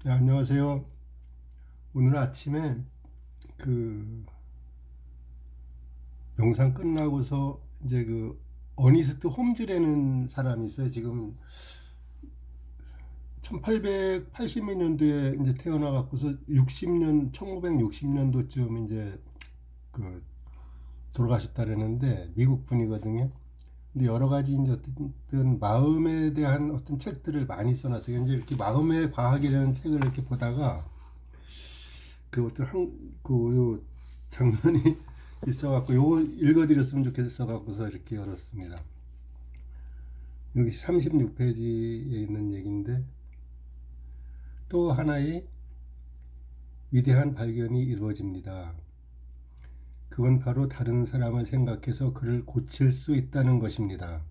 네, 안녕하세요. 오늘 아침에 그 영상 끝나고서 이제 어니스트 홈즈라는 사람이 있어요. 지금 1880년도에 이제 태어나 갖고서 1960년도쯤 이제 그 돌아가셨다라는데 미국 분이거든요. 근데 여러 가지 이제 어떤 마음에 대한 어떤 책들을 많이 써놨어요. 이제 이렇게 마음의 과학이라는 책을 이렇게 보다가 그 어떤 요 장면이 있어갖고 요거 읽어드렸으면 좋겠어갖고서 이렇게 열었습니다. 여기 36페이지에 있는 얘기인데, 또 하나의 위대한 발견이 이루어집니다. 그건 바로 다른 사람을 생각해서 그를 고칠 수 있다는 것입니다.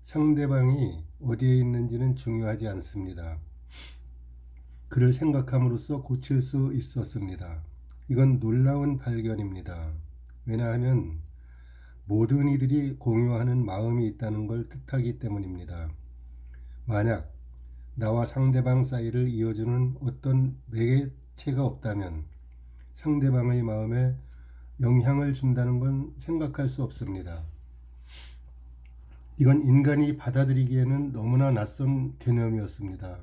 상대방이 어디에 있는지는 중요하지 않습니다. 그를 생각함으로써 고칠 수 있었습니다. 이건 놀라운 발견입니다. 왜냐하면 모든 이들이 공유하는 마음이 있다는 걸 뜻하기 때문입니다. 만약 나와 상대방 사이를 이어주는 어떤 매개체가 없다면 상대방의 마음에 영향을 준다는 건 생각할 수 없습니다. 이건 인간이 받아들이기에는 너무나 낯선 개념이었습니다.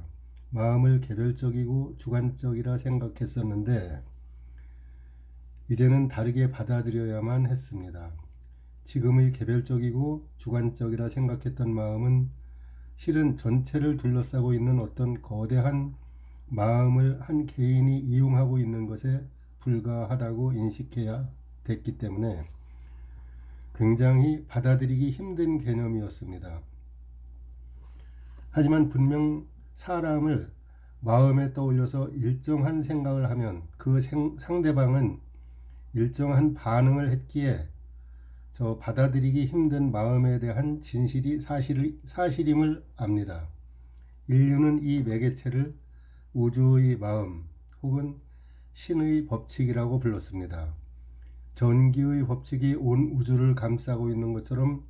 마음을 개별적이고 주관적이라 생각했었는데 이제는 다르게 받아들여야만 했습니다. 지금의 개별적이고 주관적이라 생각했던 마음은 실은 전체를 둘러싸고 있는 어떤 거대한 마음을 한 개인이 이용하고 있는 것에 불과하다고 인식해야 됐기 때문에 굉장히 받아들이기 힘든 개념이었습니다. 하지만 분명 사람을 마음에 떠올려서 일정한 생각을 하면 그 상대방은 일정한 반응을 했기에 저 받아들이기 힘든 마음에 대한 진실이 사실임을 압니다. 인류는 이 매개체를 우주의 마음 혹은 신의 법칙이라고 불렀습니다. 전기의 법칙이 온 우주를 감싸고 있는 것처럼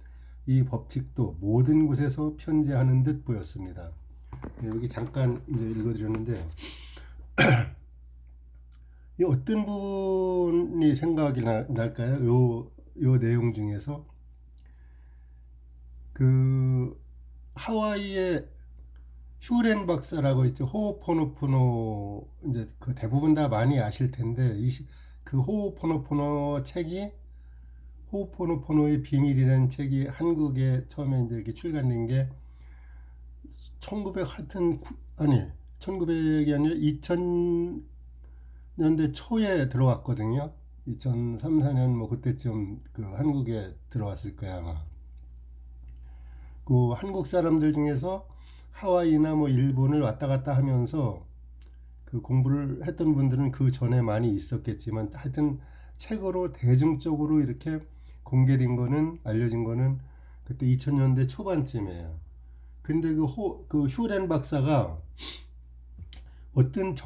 이 법칙도 모든 곳에서 편재하는 듯 보였습니다. 여기 잠깐 이제 읽어드렸는데 이 어떤 분이 생각이 날까요? 요 내용 중에서 그 하와이의 휴렌 박사라고 있죠. 호오포노포노 이제 그 대부분 다 많이 아실 텐데 그 호오포노포노 책이 호오포노포노의 비밀이라는 책이 한국에 처음에 이제 이렇게 출간된 게 1900 하여튼 아니 1900이 아니라 2000년대 초에 들어왔거든요. 2003, 4년 뭐 그때쯤 그 한국에 들어왔을 거야 아마. 그 한국 사람들 중에서 하와이나 뭐 일본을 왔다 갔다 하면서 그 공부를 했던 분들은 그 전에 많이 있었겠지만 하여튼 책으로 대중적으로 이렇게 공개된 거는 알려진 거는 그때 2000년대 초반쯤이에요. 근데 그 휴렌 박사가 어떤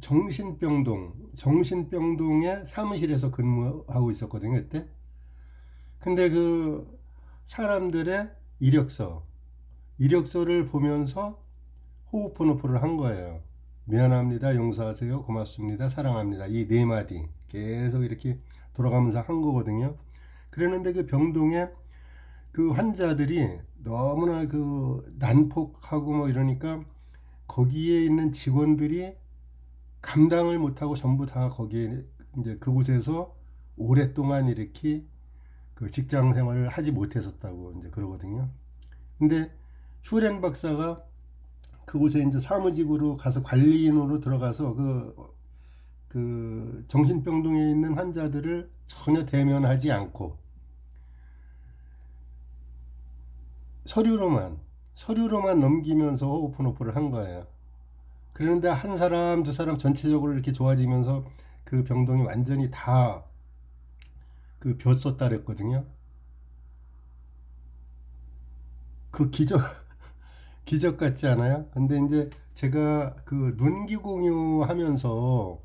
정신병동의 사무실에서 근무하고 있었거든요, 그때. 근데 그 사람들의 이력서를 보면서 호흡포노포를 한 거예요. 미안합니다, 용서하세요, 고맙습니다, 사랑합니다. 이 네 마디 계속 이렇게 돌아가면서 한 거거든요. 그랬는데 그 병동에 그 환자들이 너무나 그 난폭하고 뭐 이러니까 거기에 있는 직원들이 감당을 못하고 전부 다 거기에 이제 그곳에서 오랫동안 이렇게 그 직장 생활을 하지 못했었다고 이제 그러거든요. 근데 휴렌 박사가 그곳에 이제 사무직으로 가서 관리인으로 들어가서 그 정신병동에 있는 환자들을 전혀 대면하지 않고 서류로만 넘기면서 오픈오프를 한 거예요. 그런데 한 사람 두 사람 전체적으로 이렇게 좋아지면서 그 병동이 완전히 다 그 비었었다 그랬거든요. 그 기적 같지 않아요? 근데 이제 제가 그 눈기 공유하면서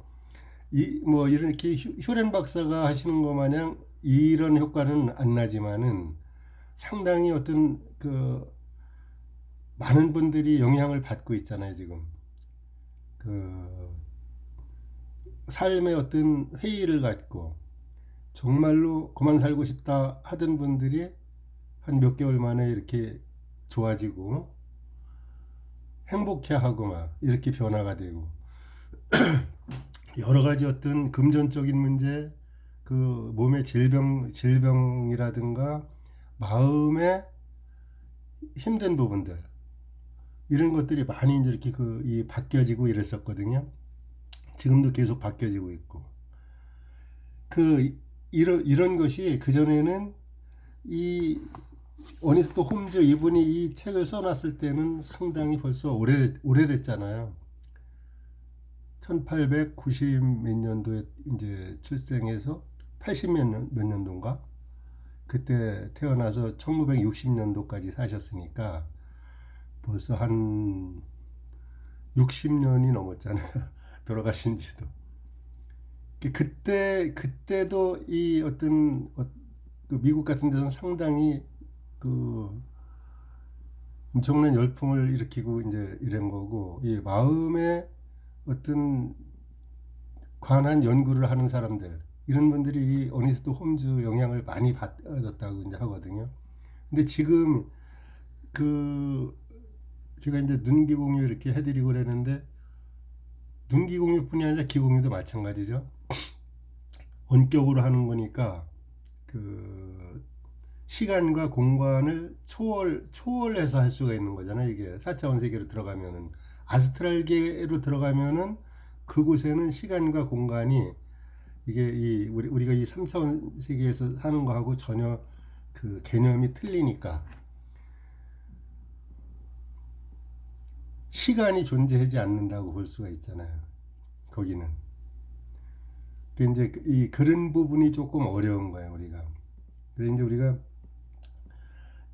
이 뭐 이렇게 휴렌 박사가 하시는 것 마냥 이런 효과는 안 나지만은 상당히 어떤 그 많은 분들이 영향을 받고 있잖아요, 지금. 그 삶의 어떤 회의를 갖고 정말로 그만 살고 싶다 하던 분들이 한 몇 개월 만에 이렇게 좋아지고 행복해하고 막 이렇게 변화가 되고 여러 가지 어떤 금전적인 문제, 그 몸의 질병이라든가 마음의 힘든 부분들 이런 것들이 많이 이제 이렇게 이 바뀌어지고 이랬었거든요. 지금도 계속 바뀌어지고 있고 이런 것이 그 전에는 이 어니스트 홈즈 이분이 이 책을 써놨을 때는 상당히 벌써 오래됐잖아요. 1890 몇 년도에 이제 출생해서 80 몇 년도인가? 그때 태어나서 1960년도까지 사셨으니까 벌써 한 60년이 넘었잖아요. 돌아가신 지도. 그때도 이 어떤 그 미국 같은 데서는 상당히 그 엄청난 열풍을 일으키고 이제 이런 거고 이 마음에 어떤 관한 연구를 하는 사람들 이런 분들이 이 어니스트 홈즈 영향을 많이 받았다고 이제 하거든요. 근데 지금 그 제가 이제 눈기공유 이렇게 해드리고 그랬는데 눈기공유뿐이 아니라 기공유도 마찬가지죠. 원격으로 하는 거니까 그 시간과 공간을 초월해서 할 수가 있는 거잖아요. 이게 4차원 세계로 들어가면은 아스트랄계로 들어가면은 그곳에는 시간과 공간이 이게 우리가 이 3차원 세계에서 사는 거하고 전혀 그 개념이 틀리니까 시간이 존재하지 않는다고 볼 수가 있잖아요. 거기는. 이제 이 그런 부분이 조금 어려운 거예요, 우리가. 그래서 이제 우리가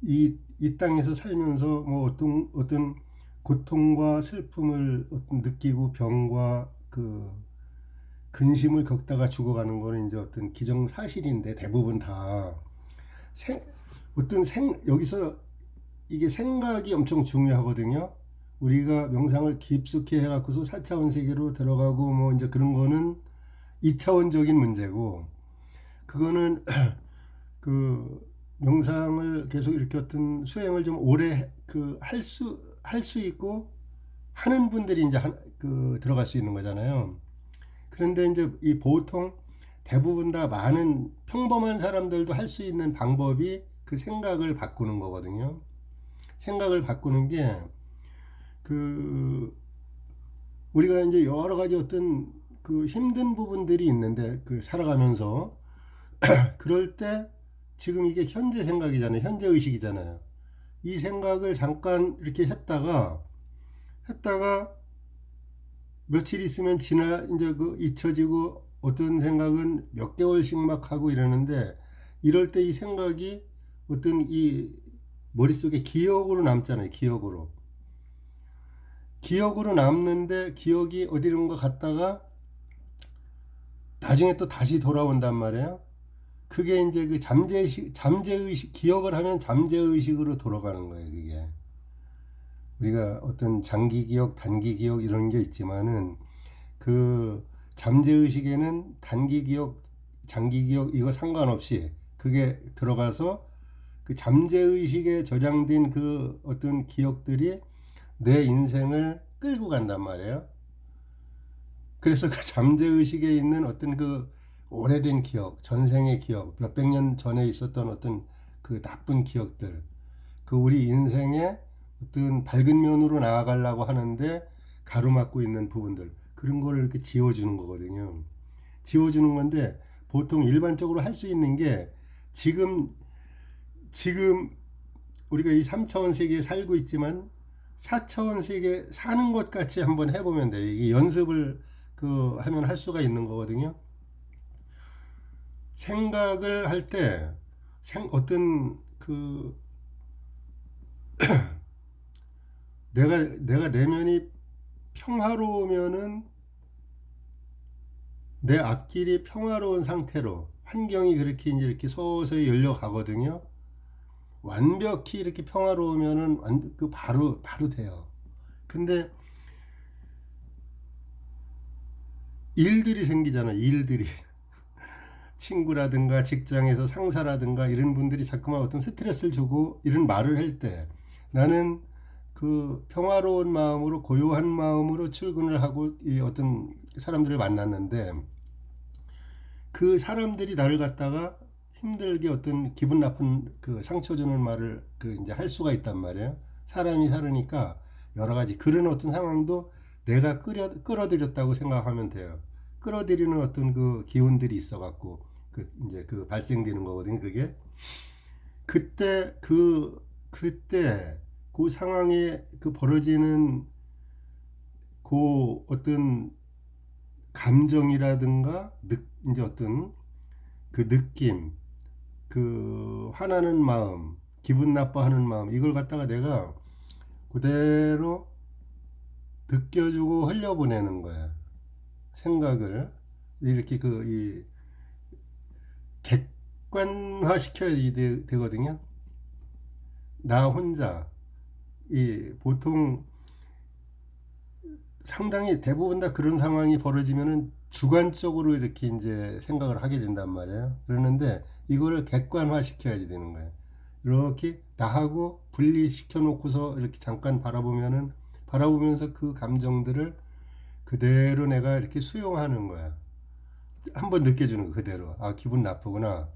이 땅에서 살면서 뭐 어떤 고통과 슬픔을 어떤 느끼고 병과 그 근심을 겪다가 죽어가는 거는 이제 어떤 기정사실인데 대부분 다 여기서 이게 생각이 엄청 중요하거든요. 우리가 명상을 깊숙이 해갖고서 4차원 세계로 들어가고 뭐 이제 그런 거는 2차원적인 문제고 그거는 그 명상을 계속 이렇게 어떤 수행을 좀 오래 그 할 수 있고 하는 분들이 이제 들어갈 수 있는 거잖아요. 그런데 이제 이 보통 대부분 다 많은 평범한 사람들도 할 수 있는 방법이 그 생각을 바꾸는 거거든요. 생각을 바꾸는 게 그 우리가 이제 여러 가지 어떤 그 힘든 부분들이 있는데 그 살아가면서 그럴 때 지금 이게 현재 생각이잖아요. 현재 의식이잖아요. 이 생각을 잠깐 이렇게 했다가 며칠 있으면 이제 그 잊혀지고 어떤 생각은 몇 개월씩 막 하고 이러는데 이럴 때 이 생각이 어떤 이 머릿속에 기억으로 남잖아요. 기억으로 남는데 기억이 어디론가 갔다가 나중에 또 다시 돌아온단 말이에요. 그게 이제 그 잠재의식, 기억을 하면 잠재의식으로 돌아가는 거예요, 그게. 우리가 어떤 장기 기억, 단기 기억 이런 게 있지만은 그 잠재의식에는 단기 기억, 장기 기억 이거 상관없이 그게 들어가서 그 잠재의식에 저장된 그 어떤 기억들이 내 인생을 끌고 간단 말이에요. 그래서 그 잠재의식에 있는 어떤 그 오래된 기억, 전생의 기억, 몇백 년 전에 있었던 어떤 그 나쁜 기억들, 그 우리 인생의 어떤 밝은 면으로 나아가려고 하는데 가로막고 있는 부분들, 그런 거를 이렇게 지워주는 거거든요. 지워주는 건데 보통 일반적으로 할 수 있는 게 지금 우리가 이 3차원 세계에 살고 있지만 4차원 세계 사는 것 같이 한번 해보면 돼요. 이게 연습을 하면 할 수가 있는 거거든요. 생각을 할 때 어떤 내가 내면이 평화로우면은 내 앞길이 평화로운 상태로 환경이 그렇게 이제 이렇게 서서히 열려가거든요. 완벽히 이렇게 평화로우면은 바로 돼요. 근데 일들이 생기잖아. 일들이 친구라든가 직장에서 상사라든가 이런 분들이 자꾸만 어떤 스트레스를 주고 이런 말을 할 때 나는 그 평화로운 마음으로 고요한 마음으로 출근을 하고 이 어떤 사람들을 만났는데 그 사람들이 나를 갖다가 힘들게 어떤 기분 나쁜 그 상처 주는 말을 그 이제 할 수가 있단 말이에요. 사람이 살으니까 여러 가지 그런 어떤 상황도 내가 끌어들였다고 생각하면 돼요. 끌어들이는 어떤 그 기운들이 있어갖고 그 이제 그 발생되는 거거든요. 그게 그때 그 상황에 그 벌어지는 그 어떤 감정이라든가 이제 어떤 그 느낌, 그 화나는 마음, 기분 나빠하는 마음 이걸 갖다가 내가 그대로 느껴주고 흘려보내는 거야. 생각을 이렇게 이 객관화 시켜야지 되거든요. 나 혼자 이 보통 상당히 대부분 다 그런 상황이 벌어지면은 주관적으로 이렇게 이제 생각을 하게 된단 말이에요. 그러는데 이거를 객관화 시켜야지 되는 거예요. 이렇게 나하고 분리시켜 놓고서 이렇게 잠깐 바라보면서 그 감정들을 그대로 내가 이렇게 수용하는 거야. 한번 느껴주는 거 그대로. 아, 기분 나쁘구나.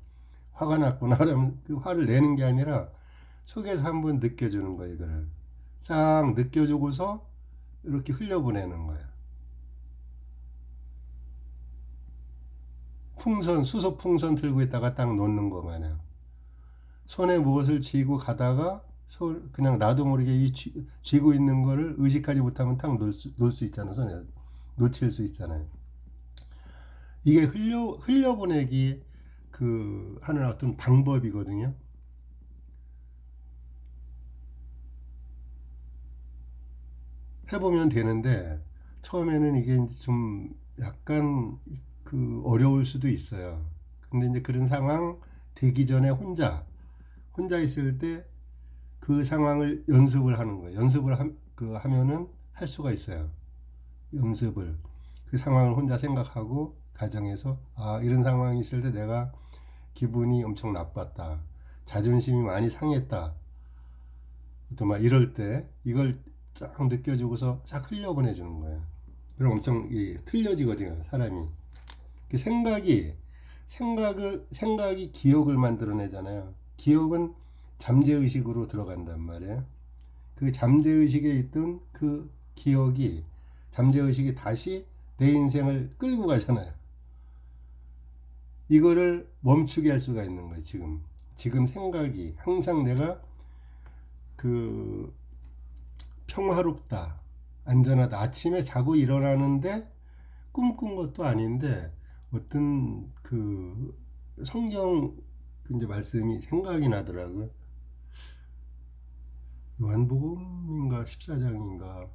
화가 났구나. 그러면 그 화를 내는 게 아니라 속에서 한번 느껴주는 거야, 이거를. 싹 느껴주고서 이렇게 흘려보내는 거야. 수소 풍선 들고 있다가 딱 놓는 거 마냥. 손에 무엇을 쥐고 가다가 그냥 나도 모르게 쥐고 있는 거를 의식하지 못하면 딱 놓을 수 있잖아, 손에. 놓칠 수 있잖아요. 이게 흘려보내기 그 하는 어떤 방법이거든요. 해보면 되는데 처음에는 이게 이제 좀 약간 그 어려울 수도 있어요. 근데 이제 그런 상황 되기 전에 혼자 있을 때 그 상황을 연습을 하는 거예요. 하면은 할 수가 있어요. 연습을 그 상황을 혼자 생각하고 가정에서 아 이런 상황이 있을 때 내가 기분이 엄청 나빴다. 자존심이 많이 상했다. 또 막 이럴 때 이걸 쫙 느껴주고서 싹 흘려보내주는 거예요. 그럼 엄청 틀려지거든요, 사람이. 그 생각이 기억을 만들어내잖아요. 기억은 잠재의식으로 들어간단 말이에요. 그 잠재의식에 있던 그 기억이 잠재의식이 다시 내 인생을 끌고 가잖아요. 이거를 멈추게 할 수가 있는 거예요, 지금 생각이 항상 내가 그 평화롭다, 안전하다. 아침에 자고 일어나는데 꿈꾼 것도 아닌데 어떤 그 성경 이제 말씀이 생각이 나더라고요. 요한복음인가 14장인가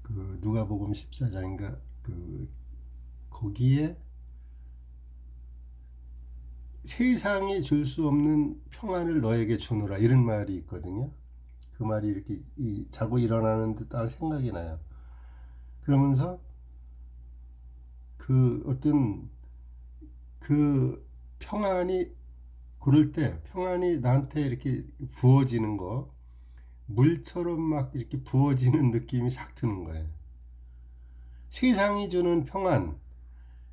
그 누가복음 14장인가 그 거기에 세상이 줄 수 없는 평안을 너에게 주노라 이런 말이 있거든요. 그 말이 이렇게 자고 일어나는 듯 딱 생각이 나요. 그러면서 그 어떤 그 평안이 그럴 때 평안이 나한테 이렇게 부어지는 거 물처럼 막 이렇게 부어지는 느낌이 싹 드는 거예요. 세상이 주는 평안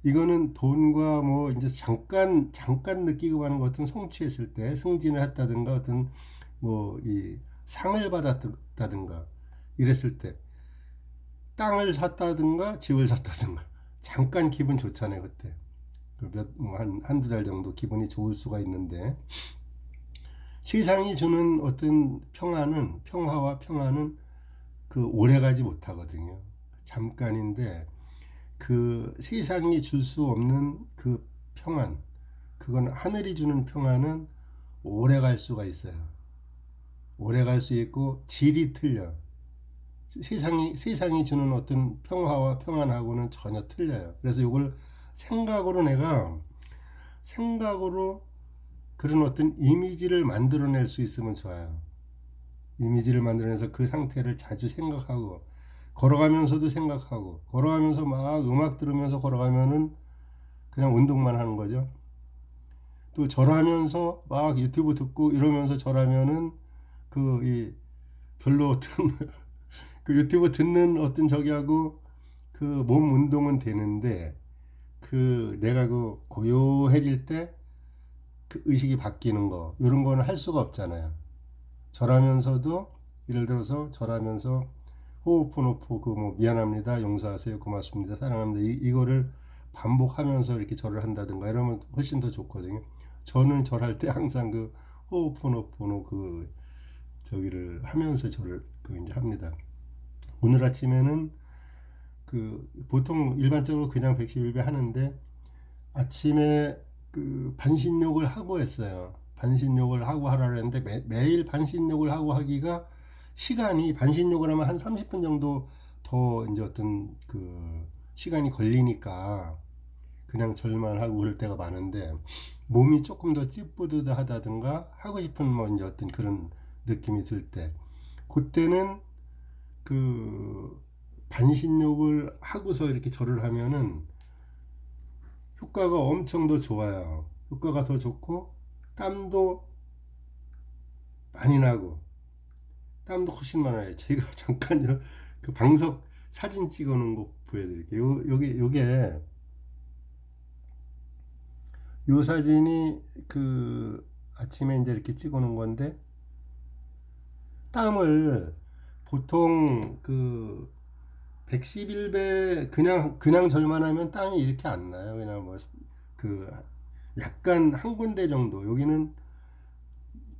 이거는 돈과 뭐 이제 잠깐 느끼고 가는 것은 성취했을 때 승진을 했다든가 어떤 뭐 이 상을 받았다든가 이랬을 때 땅을 샀다든가 집을 샀다든가 잠깐 기분 좋잖아요 그때 한두 달 정도 기분이 좋을 수가 있는데 세상이 주는 어떤 평화와 평안은 그 오래가지 못하거든요. 잠깐인데 그 세상이 줄 수 없는 그 평안 그건 하늘이 주는 평안은 오래 갈 수가 있어요. 오래 갈 수 있고 질이 틀려. 세상이 주는 어떤 평화와 평안하고는 전혀 틀려요. 그래서 이걸 생각으로 생각으로 그런 어떤 이미지를 만들어낼 수 있으면 좋아요. 이미지를 만들어내서 그 상태를 자주 생각하고 걸어가면서도 생각하고, 걸어가면서 막 음악 들으면서 걸어가면은 그냥 운동만 하는 거죠. 또 절하면서 막 유튜브 듣고 이러면서 절하면은 이 별로 어떤 그 유튜브 듣는 어떤 저기하고 그 몸 운동은 되는데, 내가 고요해질 때 그 의식이 바뀌는 거 이런 거는 할 수가 없잖아요. 절하면서도, 예를 들어서 절하면서 호흡호노포 미안합니다, 용서하세요, 고맙습니다, 사랑합니다, 이거를 반복하면서 이렇게 절을 한다든가 이러면 훨씬 더 좋거든요. 저는 절할 때 항상 호흡호노포노 저기를 하면서 절을 이제 합니다. 오늘 아침에는 보통 일반적으로 그냥 111배 하는데, 아침에 반신욕을 하고 했어요. 반신욕을 하고 하라 그랬는데, 매일 반신욕을 하고 하기가 시간이, 반신욕을 하면 한 30분 정도 더 이제 어떤 시간이 걸리니까 그냥 절만 하고 그럴 때가 많은데, 몸이 조금 더 찌뿌드하다든가 하고 싶은 뭐 이제 어떤 그런 느낌이 들 때, 그때는 반신욕을 하고서 이렇게 절을 하면은 효과가 엄청 더 좋아요. 효과가 더 좋고, 땀도 많이 나고, 땀도 훨씬 많아요. 제가 잠깐요, 방석 사진 찍어 놓은 거 보여드릴게요. 요게, 요 사진이 아침에 이제 이렇게 찍어 놓은 건데, 땀을 보통 111배 그냥 절만 하면 땀이 이렇게 안 나요. 그냥 그 약간 한 군데 정도. 여기는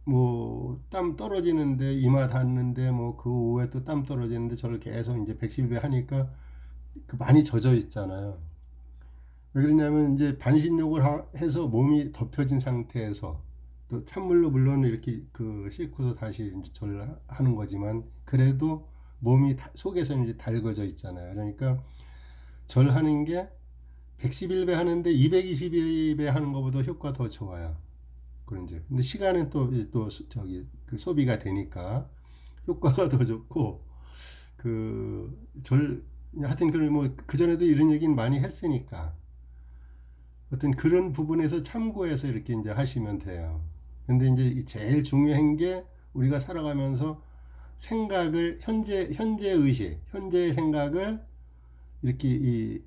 뭐 땀 떨어지는데, 이마 닿는데 뭐 그 후에 또 땀 떨어지는데, 저를 계속 이제 111배 하니까 많이 젖어 있잖아요. 왜 그러냐면 이제 반신욕을 해서 몸이 덮여진 상태에서, 또 찬물로 물론 이렇게 씻고서 다시 이제 절을 하는 거지만, 그래도 몸이 속에서 이제 달궈져 있잖아요. 그러니까 절하는 게 111배 하는데 222배 하는 것보다 효과 더 좋아요. 그런지. 근데 시간은 또 저기 소비가 되니까 효과가 더 좋고, 절 하여튼 그 전에도 이런 얘기는 많이 했으니까 어떤 그런 부분에서 참고해서 이렇게 이제 하시면 돼요. 근데 이제 제일 중요한 게, 우리가 살아가면서 생각을, 현재 의식, 현재의 생각을 이렇게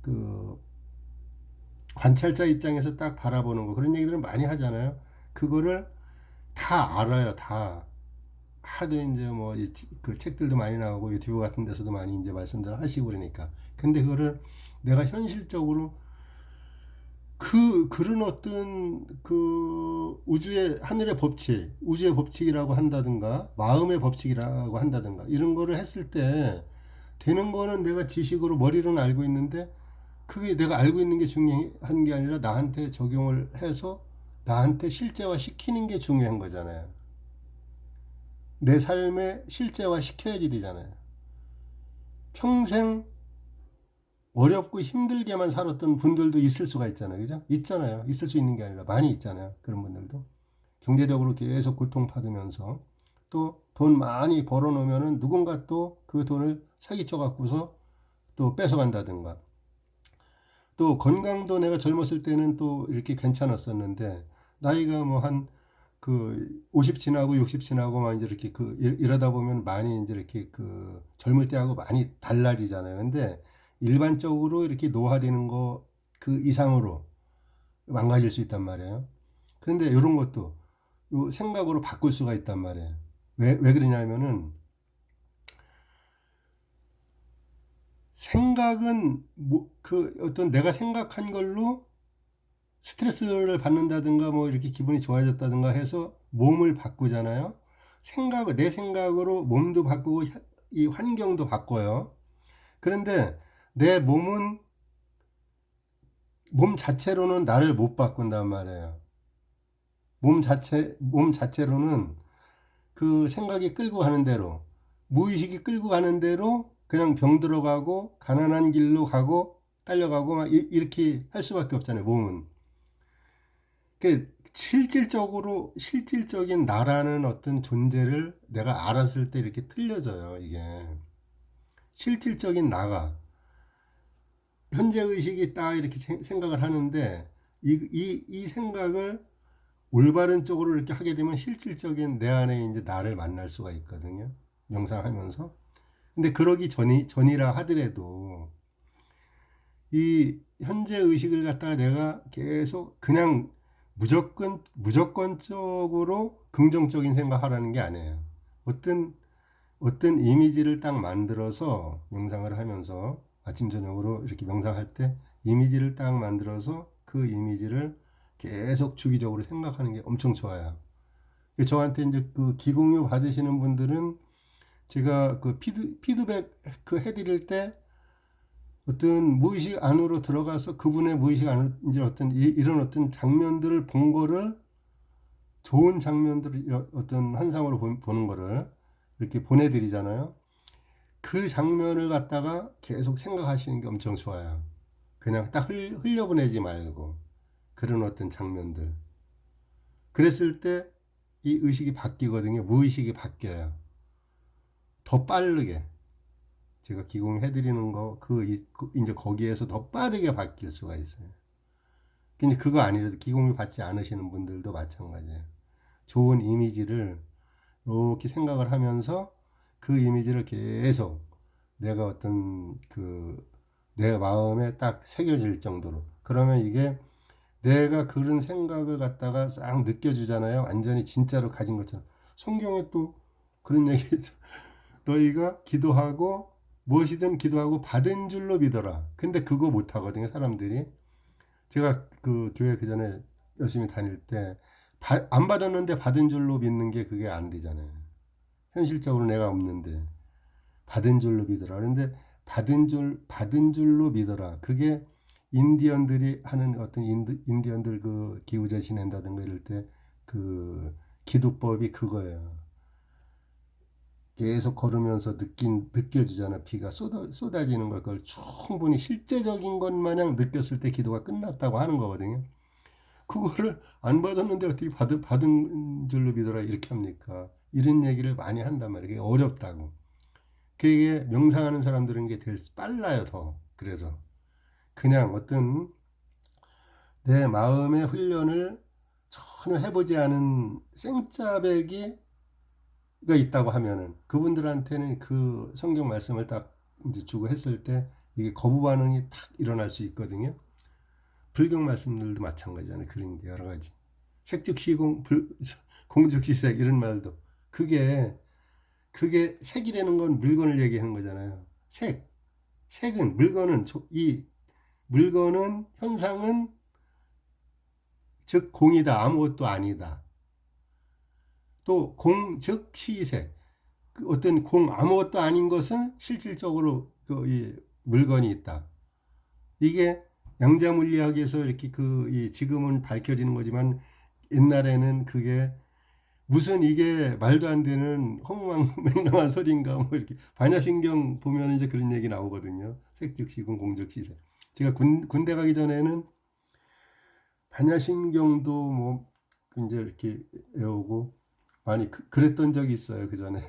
그 관찰자 입장에서 딱 바라보는 거, 그런 얘기들은 많이 하잖아요. 그거를 다 알아요. 다 하도 이제 책들도 많이 나오고 유튜브 같은 데서도 많이 이제 말씀들 하시고 그러니까. 근데 그거를 내가 현실적으로 그런 어떤 우주의, 하늘의 법칙, 우주의 법칙이라고 한다든가 마음의 법칙이라고 한다든가 이런 거를 했을 때 되는 거는 내가 지식으로 머리로는 알고 있는데, 그게 내가 알고 있는 게 중요한 게 아니라 나한테 적용을 해서 나한테 실제화 시키는 게 중요한 거잖아요. 내 삶에 실제화 시켜야지 되잖아요. 평생 어렵고 힘들게만 살았던 분들도 있을 수가 있잖아요. 그죠? 있잖아요. 있을 수 있는 게 아니라 많이 있잖아요. 그런 분들도. 경제적으로 계속 고통받으면서 또 돈 많이 벌어놓으면은 누군가 또 그 돈을 사기쳐 갖고서 또 뺏어간다든가, 또 건강도 내가 젊었을 때는 또 이렇게 괜찮았었는데, 나이가 뭐 한 50 지나고 60 지나고 막 이제 이렇게 이러다 보면 많이 이제 이렇게 젊을 때하고 많이 달라지잖아요. 근데 일반적으로 이렇게 노화되는 거 이상으로 망가질 수 있단 말이에요. 그런데 이런 것도 요 생각으로 바꿀 수가 있단 말이에요. 왜 그러냐면은, 생각은 어떤 내가 생각한 걸로 스트레스를 받는다든가 뭐 이렇게 기분이 좋아졌다든가 해서 몸을 바꾸잖아요. 내 생각으로 몸도 바꾸고 이 환경도 바꿔요. 그런데 내 몸 자체로는 나를 못 바꾼단 말이에요. 몸 자체로는 생각이 끌고 가는 대로, 무의식이 끌고 가는 대로 그냥 병들어가고 가난한 길로 가고 딸려가고 막 이렇게 할 수밖에 없잖아요, 몸은. 실질적인 나라는 어떤 존재를 내가 알았을 때 이렇게 틀려져요, 이게. 실질적인 나가 현재 의식이 딱 이렇게 생각을 하는데 이 생각을 올바른 쪽으로 이렇게 하게 되면 실질적인 내 안에 이제 나를 만날 수가 있거든요. 명상하면서. 근데 그러기 전이라 하더라도 이 현재 의식을 갖다가 내가 계속 그냥 무조건적으로 긍정적인 생각하라는 게 아니에요. 어떤 이미지를 딱 만들어서 명상을 하면서 아침 저녁으로 이렇게 명상할 때 이미지를 딱 만들어서 그 이미지를 계속 주기적으로 생각하는 게 엄청 좋아요. 저한테 이제 그 기공유 받으시는 분들은 제가 그 피드백 그 해드릴 때 어떤 무의식 안으로 들어가서 그분의 무의식 안으로 이제 이런 어떤 장면들을 본 거를 좋은 장면들을 어떤 환상으로 보는 거를 이렇게 보내드리잖아요. 그 장면을 갖다가 계속 생각하시는 게 엄청 좋아요. 그냥 딱 흘려보내지 말고 그런 어떤 장면들. 그랬을 때 이 의식이 바뀌거든요. 무의식이 바뀌어요. 더 빠르게. 제가 기공해드리는 거, 이제 거기에서 더 빠르게 바뀔 수가 있어요. 근데 그거 아니라도 기공을 받지 않으시는 분들도 마찬가지예요. 좋은 이미지를 이렇게 생각을 하면서 그 이미지를 계속 내가 어떤 내 마음에 딱 새겨질 정도로. 그러면 이게 내가 그런 생각을 갖다가 싹 느껴주잖아요. 완전히 진짜로 가진 것처럼. 성경에 또 그런 얘기 너희가 기도하고 무엇이든 기도하고 받은 줄로 믿어라. 근데 그거 못 하거든요, 사람들이. 제가 그 교회 그 전에 열심히 다닐 때 안 받았는데 받은 줄로 믿는 게 그게 안 되잖아요. 현실적으로 내가 없는데 받은 줄로 믿어라. 그런데 받은 줄로 믿어라. 그게 인디언들이 하는 어떤 인디언들 그 기우제 지낸다든가 이럴 때 그 기도법이 그거예요. 계속 걸으면서 느껴지잖아. 비가 쏟아지는 걸 그걸 충분히 실제적인 것 마냥 느꼈을 때 기도가 끝났다고 하는 거거든요. 그거를 안 받았는데 어떻게 받은 줄로 믿어라 이렇게 합니까? 이런 얘기를 많이 한단 말이에요. 그게 어렵다고. 그게 명상하는 사람들은 게 될 빨라요, 더. 그래서 그냥 어떤 내 마음의 훈련을 전혀 해보지 않은 생짜배기 가 있다고 하면은 그분들한테는 그 성경 말씀을 딱 이제 주고 했을 때 이게 거부 반응이 탁 일어날 수 있거든요. 불교 말씀들도 마찬가지잖아요. 그런 게 여러 가지. 색즉시공 공즉시색 이런 말도 그게 색이라는 건 물건을 얘기하는 거잖아요. 색은 이 물건은 현상은 즉 공이다 아무것도 아니다. 또 즉 시색 어떤 아무것도 아닌 것은 실질적으로 이 물건이 있다. 이게 양자 물리학에서 이렇게 지금은 밝혀지는 거지만 옛날에는 그게 무슨 이게 말도 안 되는 허무맹랑한 소리인가 뭐 이렇게 반야신경 보면 이제 그런 얘기 나오거든요. 색즉시공 공즉시색. 제가 군대 가기 전에는 반야신경도 뭐 이제 이렇게 외우고 많이 그랬던 적이 있어요. 그 전에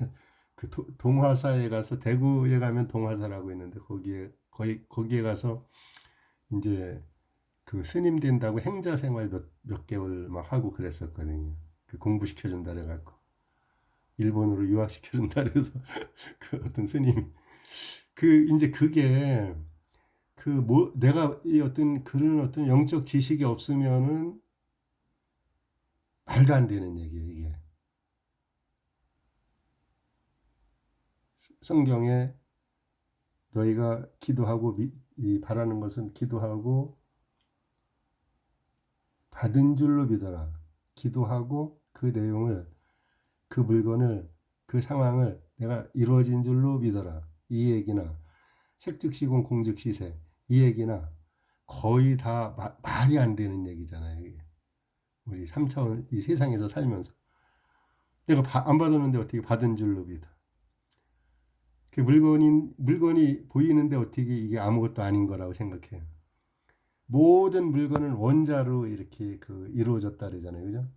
그 동화사에 가서 대구에 가면 동화사라고 있는데 거기에 가서 이제 그 스님 된다고 행자 생활 몇 개월 막 하고 그랬었거든요. 그 공부시켜준다 그래갖고 일본으로 유학시켜준다 그래서 그 어떤 스님 이제 그게 내가 이 어떤 그런 어떤 영적 지식이 없으면은 말도 안 되는 얘기예요, 이게. 성경에 너희가 기도하고 바라는 것은 기도하고 받은 줄로 믿어라. 기도하고 그 내용을 그 물건을 그 상황을 내가 이루어진 줄로 믿어라. 이 얘기나 색즉시공 공즉시색 이 얘기나 거의 다 말이 안 되는 얘기잖아요. 이게. 우리 3차원 이 세상에서 살면서 내가 안 받았는데 어떻게 받은 줄로 믿어. 그 물건이 보이는데 어떻게 이게 아무것도 아닌 거라고 생각해요. 모든 물건은 원자로 이렇게 이루어졌다 그러잖아요. 그죠?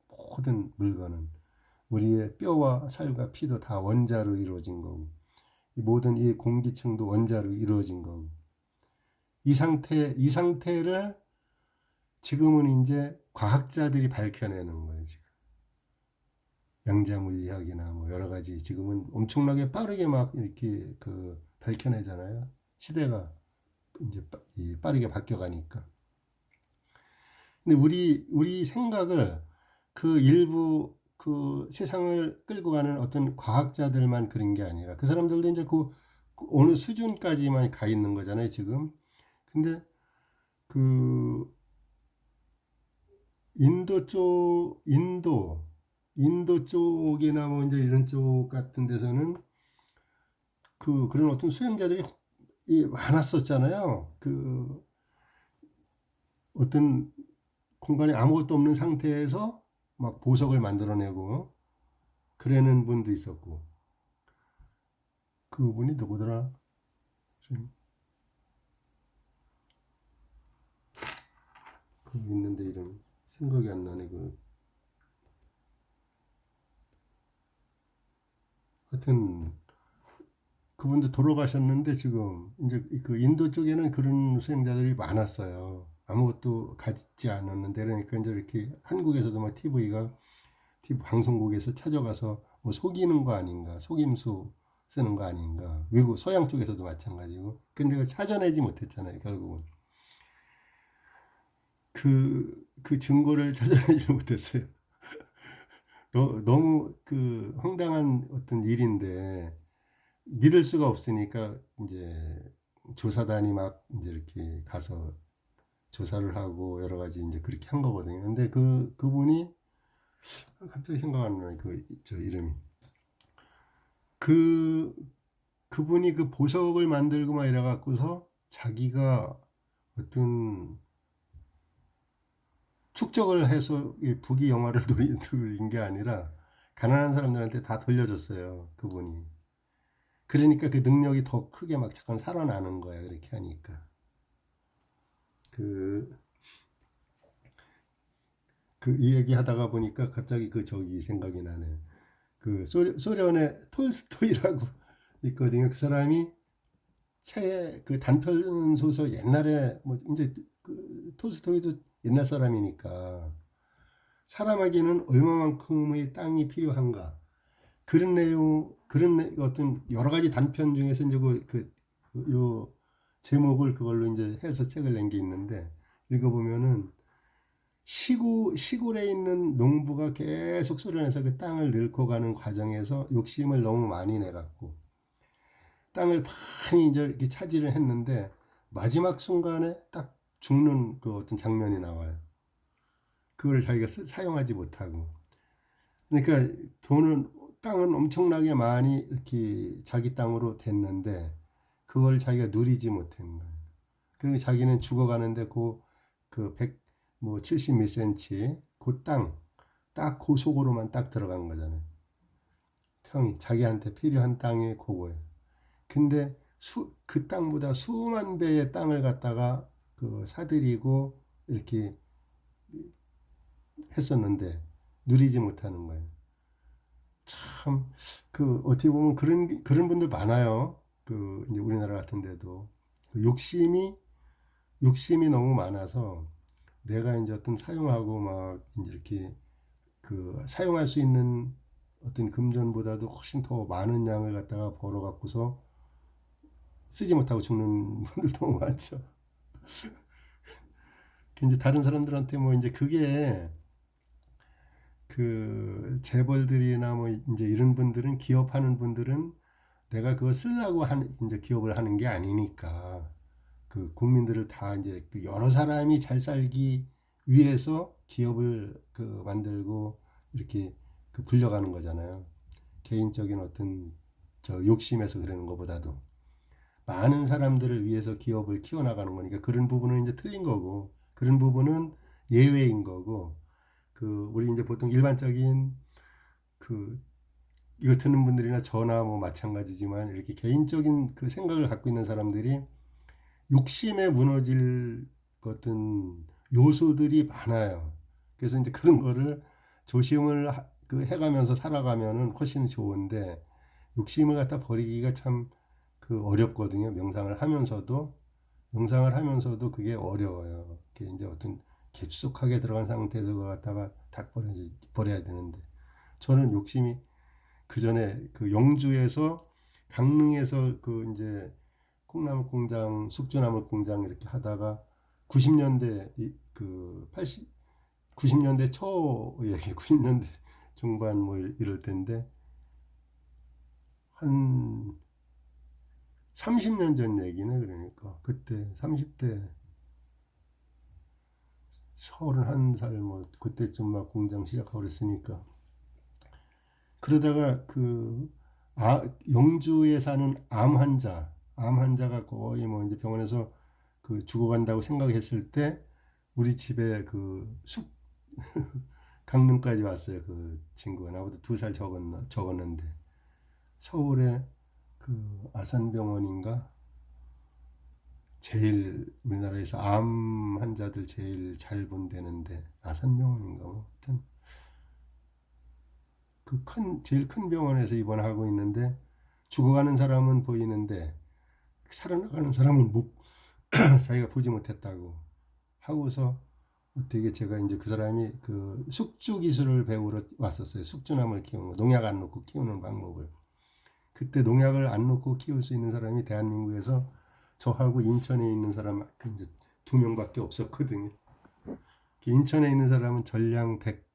모든 물건은 우리의 뼈와 살과 피도 다 원자로 이루어진 거고 이 모든 이 공기층도 원자로 이루어진 거고 이 상태를 지금은 이제 과학자들이 밝혀내는 거예요. 지금 양자 물리학이나 뭐 여러 가지 지금은 엄청나게 빠르게 막 이렇게 그 밝혀내잖아요. 시대가 이제 빠르게 바뀌어가니까. 근데 우리 생각을 그 일부 그 세상을 끌고 가는 어떤 과학자들만 그런 게 아니라 그 사람들도 이제 그 어느 수준까지만 가 있는 거잖아요, 지금. 근데 그 인도 쪽이나 뭐 이제 이런 쪽 같은 데서는 그런 어떤 수행자들이 많았었잖아요. 그 어떤 공간에 아무것도 없는 상태에서 막 보석을 만들어내고 그러는 분도 있었고 그분이 누구더라? 그 있는데 이름 생각이 안 나네. 하여튼 그분도 돌아가셨는데 지금 이제 그 인도 쪽에는 그런 수행자들이 많았어요. 아무것도 가지 않았는데 그러니까 이제 이렇게 한국에서도 막 TV 방송국에서 찾아가서 뭐 속이는 거 아닌가, 속임수 쓰는 거 아닌가. 외국 서양 쪽에서도 마찬가지고. 근데 그 찾아내지 못했잖아요, 결국은. 그 증거를 찾아내지 못했어요. 너무 그 황당한 어떤 일인데 믿을 수가 없으니까 이제 조사단이 막 이제 이렇게 가서 조사를 하고 여러 가지 이제 그렇게 한 거거든요. 근데 그분이 갑자기 생각 안 나요. 저 이름이. 그 그분이 그 보석을 만들고 막 이래 갖고서 자기가 어떤 축적을 해서 부귀 영화를 누린 게 아니라 가난한 사람들한테 다 돌려줬어요. 그분이. 그러니까 그 능력이 더 크게 막 잠깐 살아나는 거야. 그렇게 하니까. 그, 이 얘기 하다가 보니까 갑자기 저기 생각이 나네. 소련의 톨스토이라고 있거든요. 그 사람이 그 단편 소설 옛날에 뭐 이제 톨스토이도 옛날 사람이니까 사람에게는 얼마만큼의 땅이 필요한가 그런 내용 어떤 여러 가지 단편 중에서 이제 요 제목을 그걸로 이제 해서 책을 낸 게 있는데 읽어보면은 시골에 있는 농부가 계속 소련에서 그 땅을 늙고 가는 과정에서 욕심을 너무 많이 내갖고 땅을 많이 이제 이렇게 차지를 했는데 마지막 순간에 딱 죽는 그 어떤 장면이 나와요. 그걸 자기가 사용하지 못하고. 그러니까 땅은 엄청나게 많이 이렇게 자기 땅으로 됐는데 그걸 자기가 누리지 못한 거예요. 그리고 자기는 죽어가는데 뭐 70 몇 센치 그 딱 그 속으로만 딱 들어간 거잖아요. 평이 자기한테 필요한 땅이 그거예요. 근데 그 땅보다 수만 배의 땅을 갖다가 사들이고 이렇게 했었는데 누리지 못하는 거예요. 참 어떻게 보면 그런 분들 많아요. 이제 우리나라 같은 데도 욕심이 너무 많아서 내가 이제 어떤 사용하고 막 이제 이렇게 사용할 수 있는 어떤 금전보다도 훨씬 더 많은 양을 갖다가 벌어 갖고서 쓰지 못하고 죽는 분들 너무 많죠. 이제 다른 사람들한테 뭐 이제 그게 재벌들이나 뭐 이제 이런 분들은 기업하는 분들은 내가 그거 쓰려고 이제 기업을 하는 게 아니니까 국민들을 다 이제 여러 사람이 잘 살기 위해서 기업을 만들고 이렇게 불려가는 거잖아요. 개인적인 어떤 욕심에서 그러는 것보다도 많은 사람들을 위해서 기업을 키워나가는 거니까 그런 부분은 이제 틀린 거고 그런 부분은 예외인 거고 우리 이제 보통 일반적인 이거 듣는 분들이나 저나 뭐 마찬가지지만 이렇게 개인적인 생각을 갖고 있는 사람들이 욕심에 무너질 어떤 요소들이 많아요. 그래서 이제 그런 거를 조심을 해가면서 살아가면은 훨씬 좋은데 욕심을 갖다 버리기가 참 그 어렵거든요. 명상을 하면서도 그게 어려워요. 그게 이제 어떤 깊숙하게 들어간 상태에서 그거 갖다가 딱 버려야 되는데 저는 욕심이 그 전에 그 영주에서 강릉에서 그 이제 콩나물 공장, 숙주나물 공장 이렇게 하다가 90년대 그 90년대 초에 90년대 중반 뭐 이럴 때인데 한 30년 전 얘기네. 그러니까 그때 30대 31살 뭐 그때쯤 막 공장 시작하고 그랬으니까 그러다가 영주에 사는 암 환자가 거의 뭐 이제 병원에서 그 죽어간다고 생각했을 때 우리 집에 강릉까지 왔어요. 그 친구가 나보다 2살 적었는데 서울에 그 아산병원인가 제일 우리나라에서 암 환자들 제일 잘 본다는데 아산병원인가 뭐 하여튼 제일 큰 병원에서 입원하고 있는데 죽어가는 사람은 보이는데 살아나가는 사람은 자기가 보지 못했다고 하고서 되게 제가 이제 그 사람이 그 숙주 기술을 배우러 왔었어요. 숙주나물 키우는 거, 농약 안 넣고 키우는 방법을. 그때 농약을 안 넣고 키울 수 있는 사람이 대한민국에서 저하고 인천에 있는 사람 그 이제 2명밖에 없었거든요. 인천에 있는 사람은 전량 100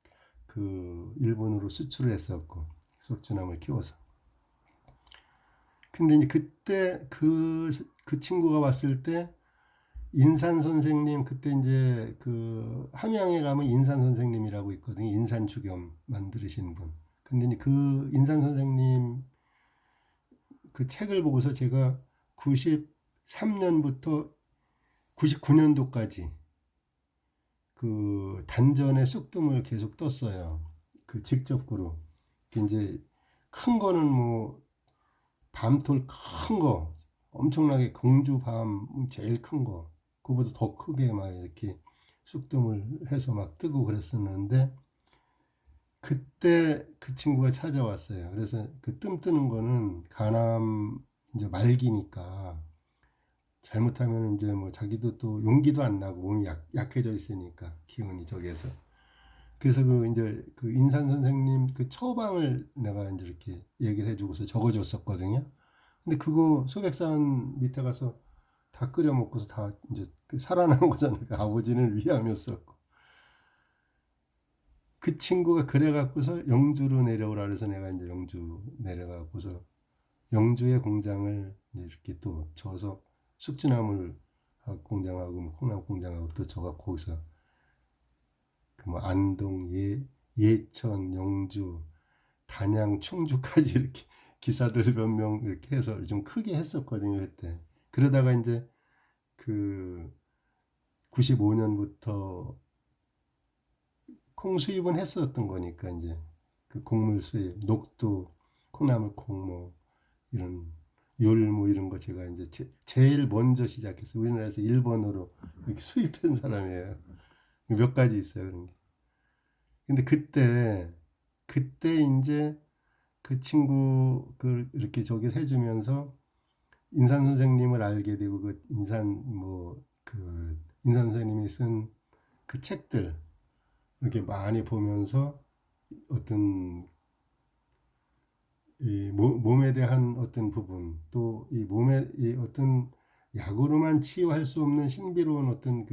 그 일본으로 수출을 했었고 숙주나물 키워서. 근데 이제 그때 그 친구가 왔을 때 인산 선생님 그때 이제 그 함양에 가면 인산 선생님이라고 있거든요. 인산 주겸 만드신 분. 근데 이제 그 인산 선생님 그 책을 보고서 제가 93년부터 99년도까지 그 단전에 쑥뜸을 계속 떴어요. 그 직접구로. 이제 큰 거는 뭐 밤톨 큰 거, 엄청나게 공주밤 제일 큰 거, 그보다 더 크게 막 이렇게 쑥뜸을 해서 막 뜨고 그랬었는데 그때 그 친구가 찾아왔어요. 그래서 그 뜸 뜨는 거는 간암 이제 말기니까 잘못하면 이제 뭐 자기도 또 용기도 안 나고 몸이 약해져 있으니까 기운이 저기에서 그래서 그 이제 그 인산 선생님 그 처방을 내가 이제 이렇게 얘기를 해주고서 적어줬었거든요. 근데 그거 소백산 밑에 가서 다 끓여 먹고서 다 이제 그 살아난 거잖아요. 그 아버지는 위암이었었고. 그 친구가 그래갖고서 영주로 내려오라 그래서 내가 이제 영주 내려가고서 영주의 공장을 이렇게 또 져서 숙주나물 공장하고 뭐 콩나물 공장하고 또 저가 거기서 그 뭐 안동, 예천, 영주, 단양, 충주까지 이렇게 기사들 몇 명 이렇게 해서 좀 크게 했었거든요 그때. 그러다가 이제 그 95년부터 콩 수입은 했었던 거니까 이제 그 곡물 수입, 녹두, 콩나물 콩 뭐 이런 율무 이런 거 제가 이제 제일 먼저 시작했어요. 우리나라에서 1번으로 이렇게 수입한 사람이에요. 몇 가지 있어요 그런 게. 근데 그때 이제 그 친구 그 이렇게 저기를 해주면서 인산 선생님을 알게 되고 그 인산 선생님이 쓴 그 책들 이렇게 많이 보면서 어떤 이 몸에 대한 어떤 부분 또 이 몸에 이 어떤 약으로만 치유할 수 없는 신비로운 어떤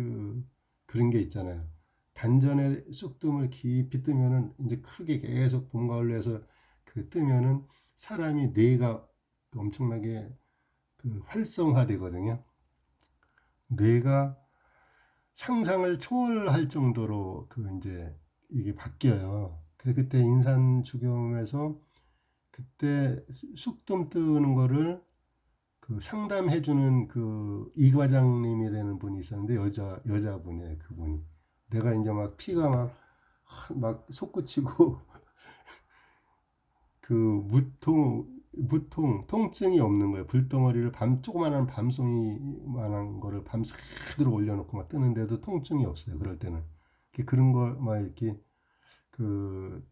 그런 게 있잖아요. 단전에 쑥뜸을 깊이 뜨면은 이제 크게 계속 봄 가을로 해서 그 뜨면은 사람이 뇌가 엄청나게 그 활성화되거든요. 뇌가 상상을 초월할 정도로 그 이제 이게 바뀌어요. 그래서 그때 인산 주겸에서 그때 쑥뜸 뜨는 거를 그 상담해주는 그 이 과장님이라는 분이 있었는데 여자분이에요 그분이. 내가 이제 막 피가 막 솟구치고 그 통증이 없는 거예요. 불덩어리를 조그만한 밤송이만한 거를 밤새도록 올려놓고 막 뜨는데도 통증이 없어요. 그럴 때는 그런 거 막 이렇게 그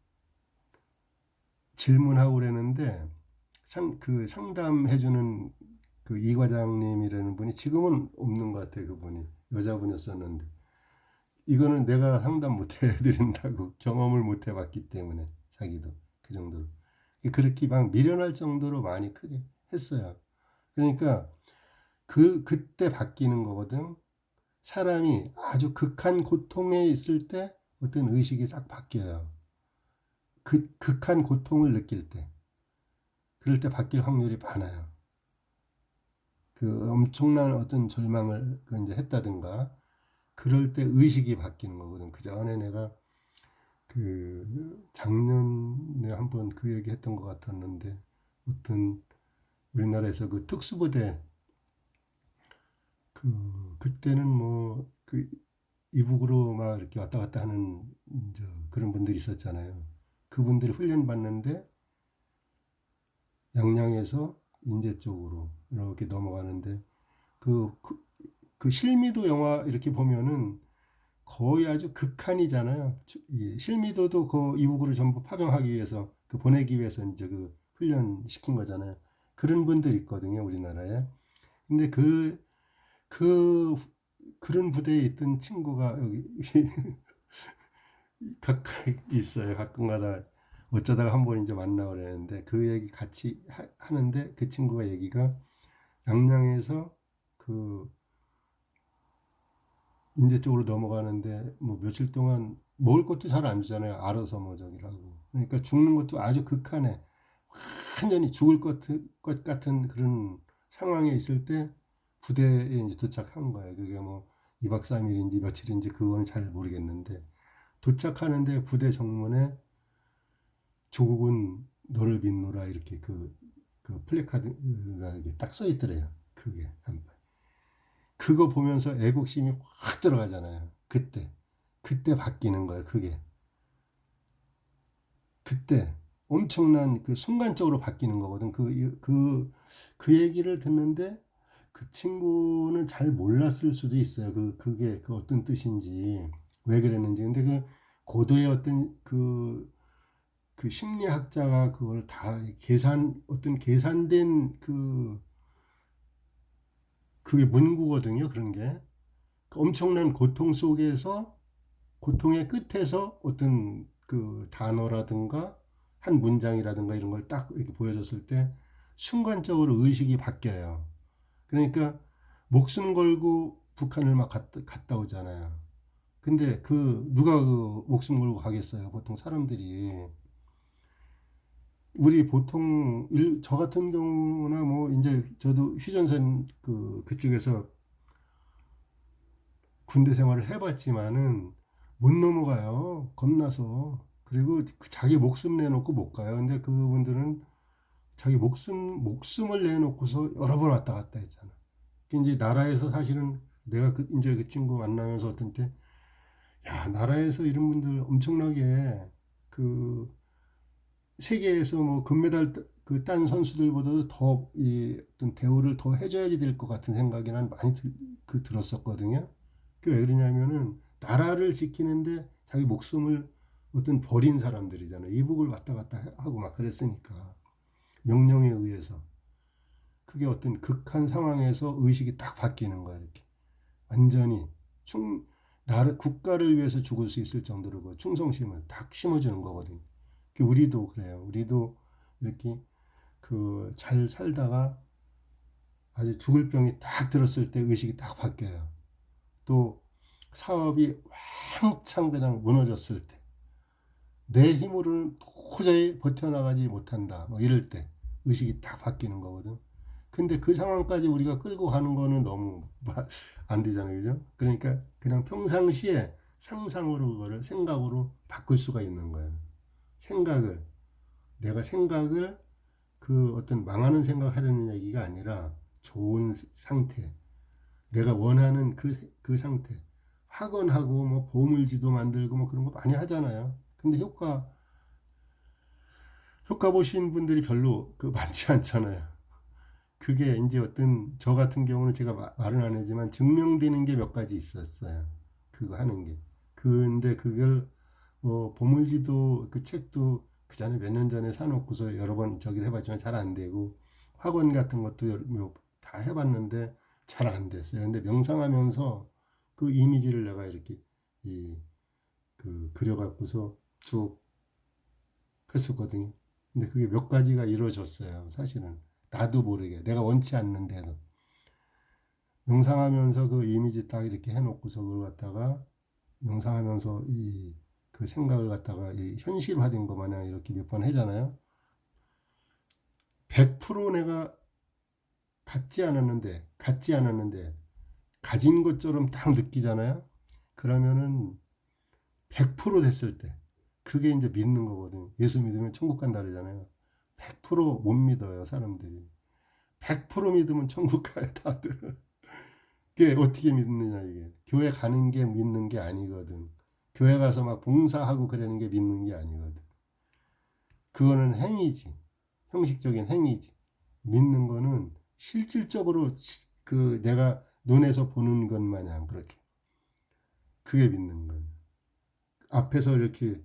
질문하고 그랬는데 그 상담해주는 그 이 과장님이라는 분이 지금은 없는 것 같아요. 그분이 여자분이었었는데 이거는 내가 상담 못 해드린다고 경험을 못 해봤기 때문에 자기도 그 정도로 그렇게 막 미련할 정도로 많이 크게 했어요. 그러니까 그때 바뀌는 거거든. 사람이 아주 극한 고통에 있을 때 어떤 의식이 딱 바뀌어요. 극한 고통을 느낄 때 그럴 때 바뀔 확률이 많아요. 그 엄청난 어떤 절망을 이제 했다든가 그럴 때 의식이 바뀌는 거거든. 그 전에 내가 그 작년에 한번 그 얘기 했던 것 같았는데 어떤 우리나라에서 그 특수부대 그때는 뭐 그 이북으로 막 이렇게 왔다 갔다 하는 그런 분들이 있었잖아요. 그분들이 훈련 받는데 양양에서 인제 쪽으로 이렇게 넘어가는데 그, 그, 그 실미도 영화 이렇게 보면은 거의 아주 극한이잖아요. 이 실미도도 그 이북으로 전부 파병하기 위해서 그 보내기 위해서 이제 그 훈련 시킨 거잖아요. 그런 분들 있거든요, 우리나라에. 근데 그 그런 부대에 있던 친구가 여기 가까이 있어요. 가끔가다 어쩌다가 한 번 이제 만나고 그러는데 그 얘기 같이 하는데 그 친구가 얘기가 양양에서 그 인제 쪽으로 넘어가는데 뭐 며칠 동안 먹을 것도 잘 안 주잖아요. 알아서 뭐 저기라고. 그러니까 죽는 것도 아주 극한에 완전히 죽을 것 같은 그런 상황에 있을 때 부대에 이제 도착한 거예요. 그게 뭐 2박 3일인지 며칠인지 그건 잘 모르겠는데 도착하는데 부대 정문에 조국은 너를 믿노라 이렇게 그 플래카드가 이렇게 딱 써 있더래요. 그게 한 번. 그거 보면서 애국심이 확 들어가잖아요. 그때 바뀌는 거예요. 그때 엄청난 그 순간적으로 바뀌는 거거든. 그 얘기를 듣는데 그 친구는 잘 몰랐을 수도 있어요. 그게 그 어떤 뜻인지 왜 그랬는지. 근데 그 고도의 어떤 그 심리학자가 그걸 다 어떤 계산된 그게 문구거든요. 그런 게. 그 엄청난 고통 속에서 고통의 끝에서 어떤 그 단어라든가 한 문장이라든가 이런 걸 딱 이렇게 보여줬을 때 순간적으로 의식이 바뀌어요. 그러니까 목숨 걸고 북한을 막 갔다 오잖아요. 근데 누가 그 목숨 걸고 가겠어요. 보통 사람들이. 우리 보통 저 같은 경우나 뭐 이제 저도 휴전선 그쪽에서 군대 생활을 해봤지만은 못 넘어가요. 겁나서. 그리고 자기 목숨 내놓고 못 가요. 근데 그분들은 자기 목숨을 내놓고서 여러 번 왔다 갔다 했잖아. 이제 나라에서 사실은 내가 이제 그 친구 만나면서 어떤 때, 야, 나라에서 이런 분들 엄청나게 그 세계에서 뭐 금메달 딴 선수들보다도 더 이 어떤 대우를 더 해줘야지 될 것 같은 생각이 난 많이 들었었거든요. 그게 왜 그러냐면은 나라를 지키는데 자기 목숨을 어떤 버린 사람들이잖아요. 이북을 왔다 갔다 하고 막 그랬으니까 명령에 의해서 그게 어떤 극한 상황에서 의식이 딱 바뀌는 거야 이렇게 완전히 나라 국가를 위해서 죽을 수 있을 정도로 그 충성심을 딱 심어주는 거거든요. 우리도 그래요. 우리도 이렇게 잘 살다가 아주 죽을 병이 딱 들었을 때 의식이 딱 바뀌어요. 또 사업이 왕창 그냥 무너졌을 때 내 힘으로는 도저히 버텨나가지 못한다. 뭐 이럴 때 의식이 딱 바뀌는 거거든. 근데 그 상황까지 우리가 끌고 가는 거는 너무 안 되잖아요. 그죠? 그러니까 그냥 평상시에 상상으로 그거를 생각으로 바꿀 수가 있는 거예요. 생각을 내가 생각을 어떤 망하는 생각하려는 얘기가 아니라 좋은 상태, 내가 원하는 그 상태, 학원하고 뭐 보물지도 만들고 뭐 그런 거 많이 하잖아요. 근데 효과 보신 분들이 별로 많지 않잖아요. 그게 이제 어떤 저 같은 경우는 제가 말은 안 하지만 증명되는 게 몇 가지 있었어요. 그거 하는 게. 근데 그걸 뭐 보물지도 그 책도 그 전에 몇 년 전에 사놓고서 여러 번 저기를 해봤지만 잘 안 되고 학원 같은 것도 다 해봤는데 잘 안 됐어요. 근데 명상하면서 그 이미지를 내가 이렇게 그려갖고서 쭉 했었거든요. 근데 그게 몇 가지가 이루어졌어요. 사실은 나도 모르게 내가 원치 않는데도 명상하면서 그 이미지 딱 이렇게 해놓고서 그걸 갖다가 명상하면서 그 생각을 갖다가 현실화된 것 마냥 이렇게 몇 번 하잖아요. 100% 내가 갖지 않았는데 가진 것처럼 딱 느끼잖아요. 그러면은 100% 됐을 때 그게 이제 믿는 거거든. 예수 믿으면 천국 간다 그러잖아요. 100%못 믿어요, 사람들이. 100% 믿으면 천국 가요, 다들. 그게 어떻게 믿느냐, 이게. 교회 가는 게 믿는 게 아니거든. 교회 가서 막 봉사하고 그러는 게 믿는 게 아니거든. 그거는 행위지. 형식적인 행위지. 믿는 거는 실질적으로 그 내가 눈에서 보는 것 마냥 그렇게. 그게 믿는 거예요. 앞에서 이렇게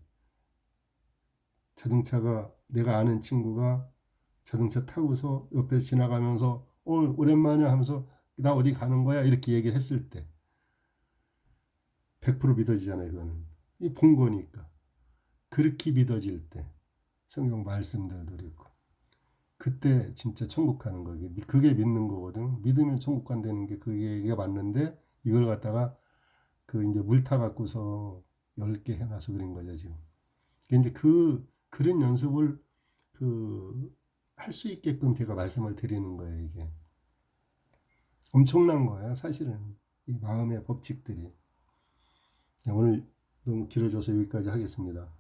자동차가 내가 아는 친구가 자동차 타고서 옆에 지나가면서 오랜만에 하면서 나 어디 가는 거야 이렇게 얘기를 했을 때 100% 믿어지잖아요. 그거는 이 본 거니까 그렇게 믿어질 때 성경 말씀들도 그렇고 그때 진짜 천국 가는 거게 그게 믿는 거거든. 믿으면 천국 간다는 게 그게 맞는데 이걸 갖다가 그 이제 물 타 갖고서 10개 해놔서 그런 거죠 지금. 이제 그런 연습을 할 수 있게끔 제가 말씀을 드리는 거예요, 이게. 엄청난 거예요, 사실은. 이 마음의 법칙들이. 네, 오늘 너무 길어져서 여기까지 하겠습니다.